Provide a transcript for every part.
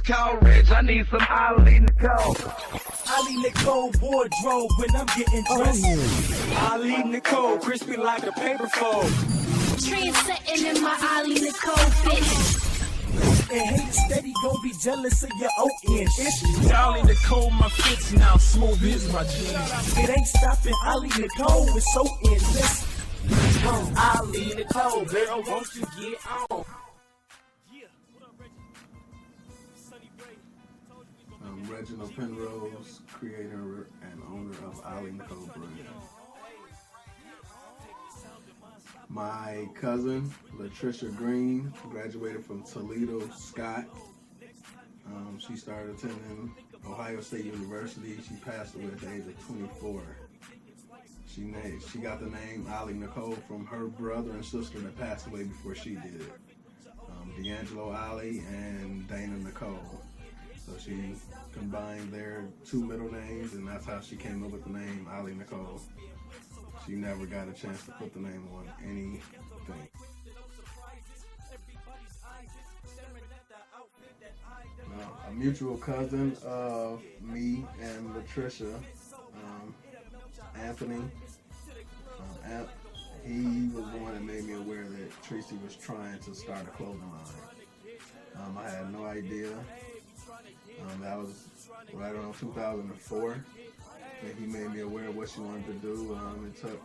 Tall Ridge, I need some Ollie Nicole. Ollie Nicole wardrobe when I'm getting dressed. Ollie Nicole, crispy like a paper fold. Trend setting in my Ollie Nicole fit. And hate steady, gon' be jealous of your O-N. Ollie Nicole, my fits now, smooth is my jeans. It ain't stopping, Ollie Nicole is so endless. Ollie Nicole, girl, won't you get on? I'm Reginald Penrose, creator and owner of Ollie Nicole brand. My cousin, Latricia Green, graduated from Toledo Scott. She started attending Ohio State University. She passed away at the age of 24. She got the name Ollie Nicole from her brother and sister that passed away before she did. D'Angelo Ollie and Dana Nicole. So she combined their two middle names, and that's how she came up with the name Ollie Nicole. She never got a chance to put the name on anything. A mutual cousin of me and Latricia, Anthony, he was the one that made me aware that Tracy was trying to start a clothing line. I had no idea. That was right around 2004 that he made me aware of what she wanted to do. It took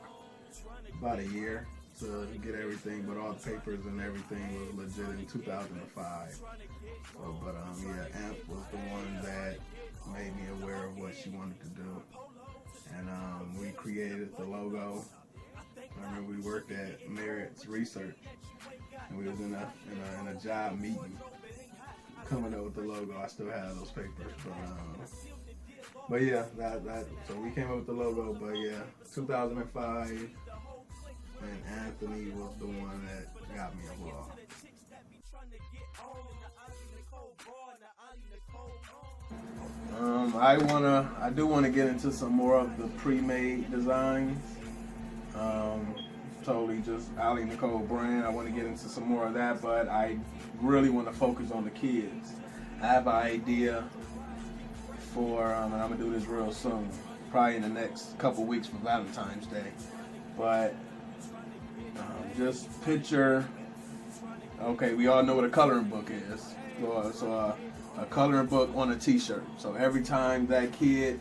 about a year to get everything, but all the papers and everything was legit in 2005. Amp was the one that made me aware of what she wanted to do. And we created the logo. I remember we worked at Merritt's Research, and we was in a job meeting coming up with the logo. I still have those papers, but yeah, so we came up with the logo. But yeah, 2005, and Anthony was the one that got me involved. I do want to get into some more of the pre-made designs. Totally just Ollie Nicole brand. I want to get into some more of that, but I really want to focus on the kids. I have an idea for, and I'm gonna do this real soon, probably in the next couple weeks for Valentine's Day. But just picture. Okay, we all know what a coloring book is. So a coloring book on a T-shirt. So every time that kid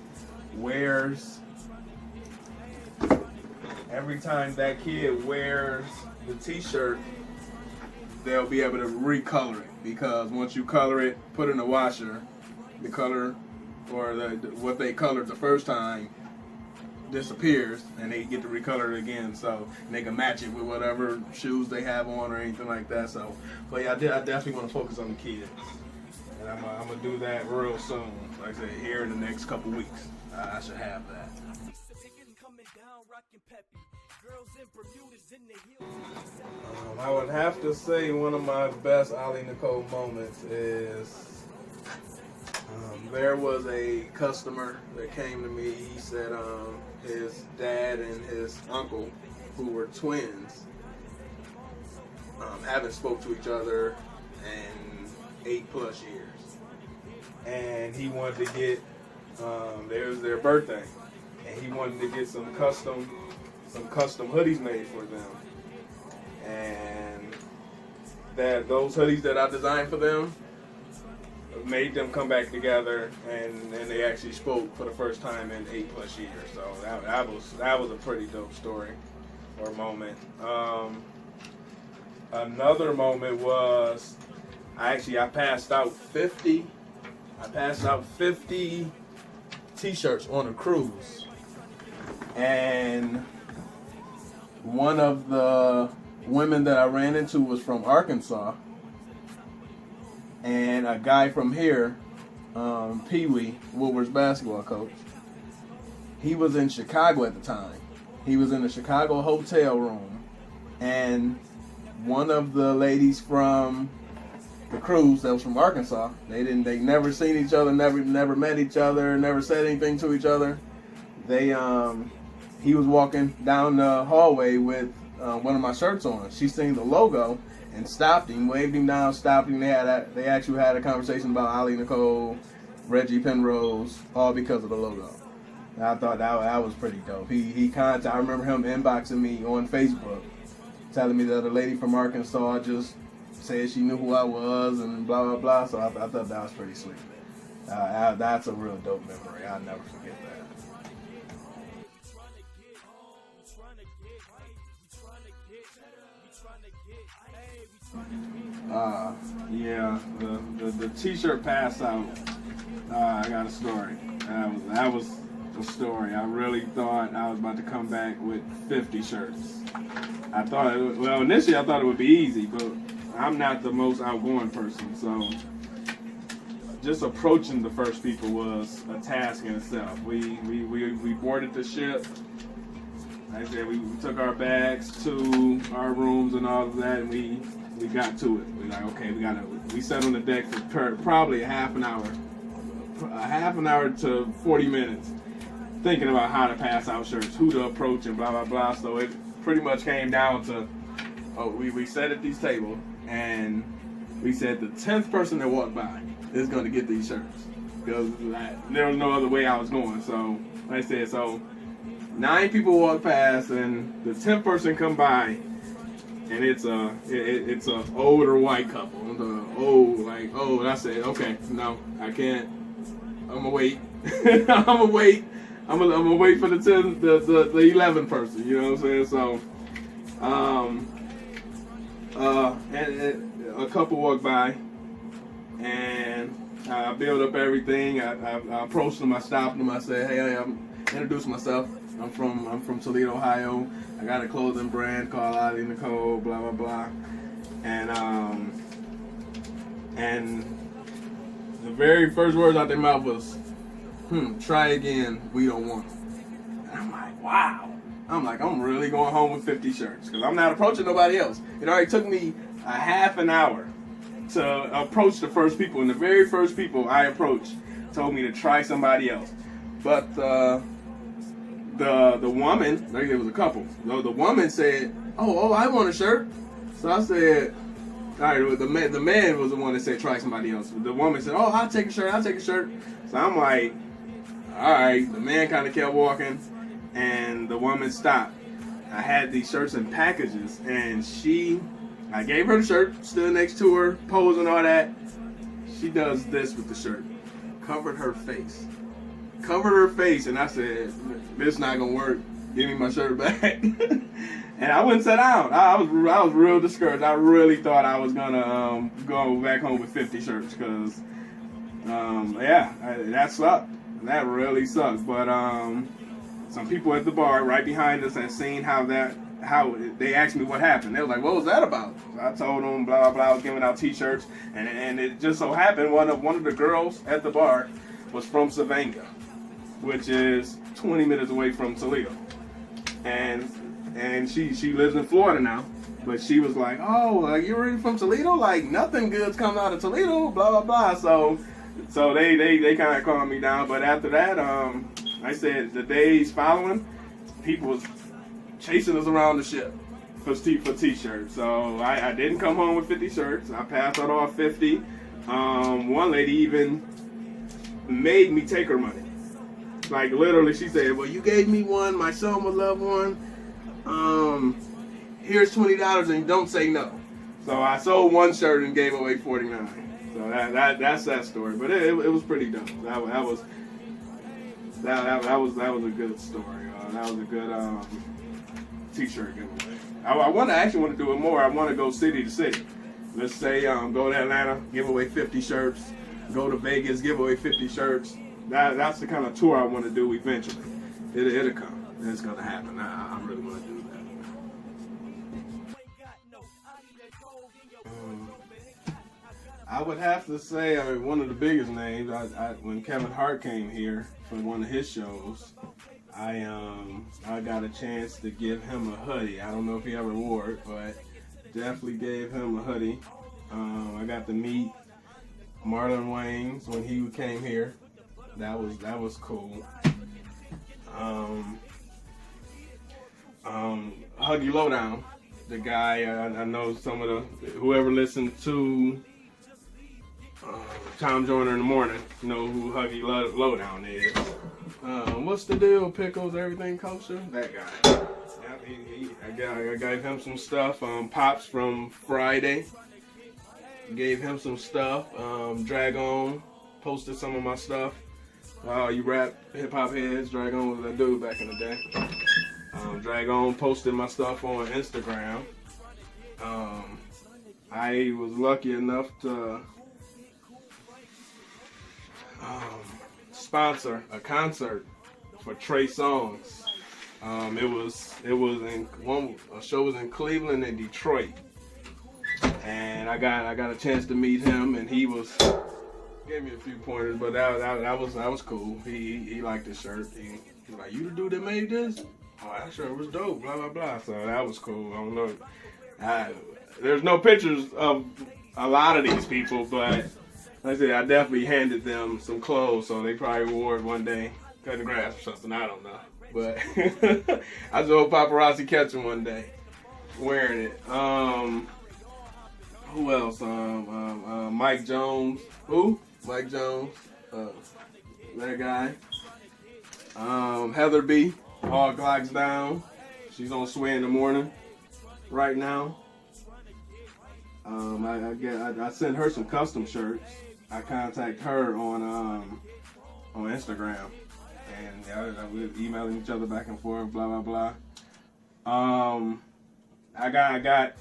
wears the T-shirt, they'll be able to recolor it, because once you color it, put it in the washer, the color or what they colored the first time disappears, and they get to recolor it again, so they can match it with whatever shoes they have on or anything like that. So, but yeah, I definitely want to focus on the kids, and I'm gonna do that real soon. Like I said, here in the next couple weeks, I should have that. I would have to say one of my best Ollie Nicole moments is there was a customer that came to me. He said his dad and his uncle, who were twins, haven't spoke to each other in 8+ years, and he wanted to get there's their birthday, and he wanted to get some custom hoodies made for them. And those hoodies that I designed for them made them come back together, and they actually spoke for the first time in 8+ years. So that was a pretty dope story or moment. Another moment was I passed out 50 T-shirts on a cruise, and one of the women that I ran into was from Arkansas, and a guy from here, Pee Wee, Woodward's basketball coach, he was in Chicago at the time. He was in a Chicago hotel room, and one of the ladies from the cruise that was from Arkansas, they never seen each other, never met each other, never said anything to each other. He was walking down the hallway with one of my shirts on. She seen the logo and stopped him, waved him down, stopped him. They actually had a conversation about Ollie Nicole, Reggie Penrose, all because of the logo. And I thought that was pretty dope. I remember him inboxing me on Facebook, telling me that a lady from Arkansas just said she knew who I was and blah blah blah. So I thought that was pretty sweet. That's a real dope memory. I'll never forget that. Yeah, the t-shirt pass out. I got a story. That was the story. I really thought I was about to come back with 50 shirts. Initially I thought it would be easy, but I'm not the most outgoing person, so just approaching the first people was a task in itself. We boarded the ship. Like I said, we took our bags to our rooms and all of that, and we got to it. We like, okay, we sat on the deck for probably a half an hour to 40 minutes, thinking about how to pass out shirts, who to approach, and blah blah blah. So it pretty much came down to, we sat at these tables, and we said the 10th person that walked by is going to get these shirts, because there was no other way I was going. So like I said, so 9 people walk past, and the 10th person come by, and it's a older white couple. And I said, okay, no, I can't. I'm gonna wait. I'm gonna wait. I'm gonna wait for the 11th person. You know what I'm saying? So, and a couple walked by, and I built up everything. I approached them. I stopped them. I said, hey, I'm introduced myself. I'm from Toledo, Ohio. I got a clothing brand called Ollie Nicole, blah blah blah. And the very first words out their mouth was, try again, we don't want them. And I'm like, wow. I'm really going home with 50 shirts, because I'm not approaching nobody else. It already took me a half an hour to approach the first people, and the very first people I approached told me to try somebody else. But the woman, there was a couple. The woman said, "Oh, I want a shirt." So I said, "All right." The man was the one that said, "Try somebody else." The woman said, "Oh, I'll take a shirt." So I'm like, "All right." The man kind of kept walking, and the woman stopped. I had these shirts in packages, and I gave her the shirt, stood next to her, posing all that. She does this with the shirt, covered her face, and I said, "This not gonna work. Give me my shirt back." And I wouldn't sit down. I was real discouraged. I really thought I was gonna go back home with 50 shirts, because that sucked. That really sucked. But some people at the bar right behind us had seen how they asked me what happened. They were like, "What was that about?" So I told them blah blah blah. I was giving out T-shirts, and it just so happened one of the girls at the bar was from Savannah, which is 20 minutes away from Toledo, and she lives in Florida now. But she was like, "Oh, you're really from Toledo? Like nothing good's come out of Toledo, blah blah blah." So they kind of calmed me down. But after that, I said the days following, people was chasing us around the ship for T-shirts. So I didn't come home with 50 shirts. I passed out all 50. One lady even made me take her money. Like literally, she said, "Well, you gave me one. My son would love one. Here's $20 and don't say no." So I sold one shirt and gave away $49. So that's that story. But it was pretty dope. That was a good story. That was a good T-shirt giveaway. I actually want to do it more. I want to go city to city. Let's say go to Atlanta, give away 50 shirts. Go to Vegas, give away 50 shirts. That's the kind of tour I want to do eventually. It'll come. It's gonna happen. I really want to do that. I would have to say, one of the biggest names. When Kevin Hart came here for one of his shows, I got a chance to give him a hoodie. I don't know if he ever wore it, but definitely gave him a hoodie. I got to meet Marlon Wayans when he came here. That was cool. Huggy Lowdown the guy. I know some of whoever listened to Tom Joyner in the morning know who Huggy Lowdown is. What's the deal, Pickles? Everything kosher? That guy. I gave him some stuff. Pops from Friday gave him some stuff. Dragon posted some of my stuff. You rap hip hop heads, Dragon was that dude back in the day. Dragon posted my stuff on Instagram. I was lucky enough to sponsor a concert for Trey Songz. A show was in Cleveland and Detroit, and I got a chance to meet him, and he gave me a few pointers, but that was cool. He liked the shirt. He was like, "You the dude that made this? Oh, that shirt was dope." Blah blah blah. So that was cool. I don't know. There's no pictures of a lot of these people, but like I said, I definitely handed them some clothes, so they probably wore it one day, cutting the grass or something. I don't know, but I just hope paparazzi catch him one day wearing it. Who else? Mike Jones. Who? Mike Jones. That guy. Heather B. All Glocks down. She's on Sway in the morning right now. I sent her some custom shirts. I contact her on Instagram, and we were emailing each other back and forth, blah blah blah. I got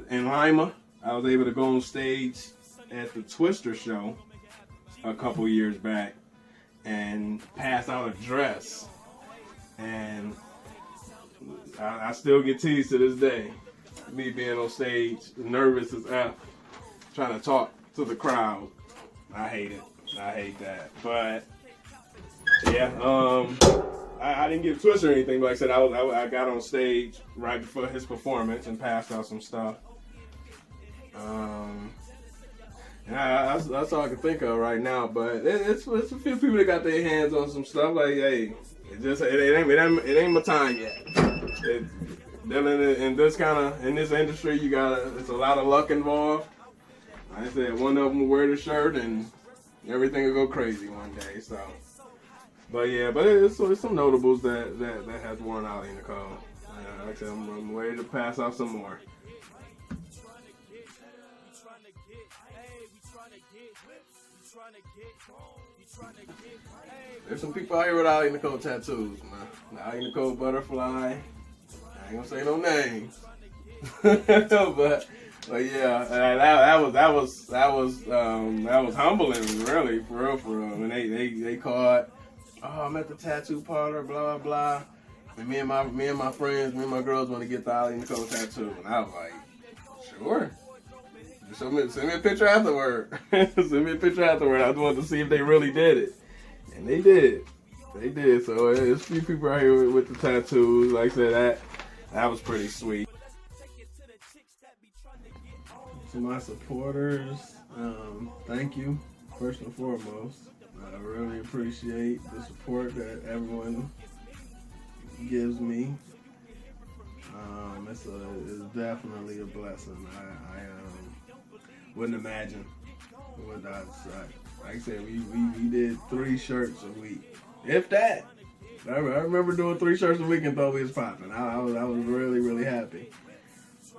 in Lima. I was able to go on stage at the Twister show a couple years back and pass out a dress, and I still get teased to this day. Me being on stage, nervous as F, trying to talk to the crowd. I hate it. I hate that. But yeah, I didn't get Twister or anything. But like I said, I got on stage right before his performance and passed out some stuff. And that's all I can think of right now. But it's a few people that got their hands on some stuff. Like, hey, it ain't my time yet. In this industry, it's a lot of luck involved. Like I said, one of them will wear the shirt and everything will go crazy one day. So, but it's some notables that has worn Ollie Nicole. Like I said, I'm ready to pass out some more. There's some people out here with Ollie Nicole tattoos, man. The Ollie Nicole butterfly. I ain't gonna say no names, but yeah, that was humbling, really, for real. When they called, oh, I'm at the tattoo parlor, blah blah blah, and me and my friends, me and my girls want to get the Ollie Nicole tattoo, and I was like, sure. Send me a picture afterward. Send me a picture afterward. I just wanted to see if they really did it, and they did. They did. So there's a few people out here with the tattoos. Like I said, that was pretty sweet. To my supporters, thank you, first and foremost. I really appreciate the support that everyone gives me. It's definitely a blessing. I wouldn't imagine. Like I said, we did 3 shirts a week, if that. I remember doing 3 shirts a week and thought we was popping. I was really, really happy.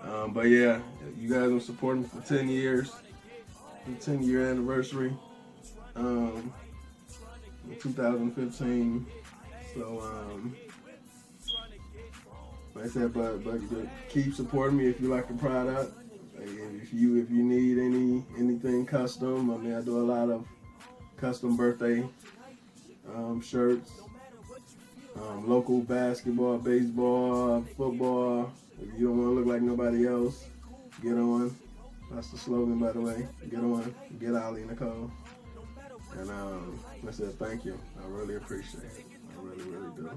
But yeah, you guys have supported me for 10 years. The 10-year anniversary. In 2015. So, like I said, but keep supporting me if you like the product. If you need anything custom, I mean, I do a lot of custom birthday shirts. Local basketball, baseball, football. If you don't want to look like nobody else, get on. That's the slogan, by the way. Get on. Get Ollie Nicole. And I said thank you. I really appreciate it. I really, really do.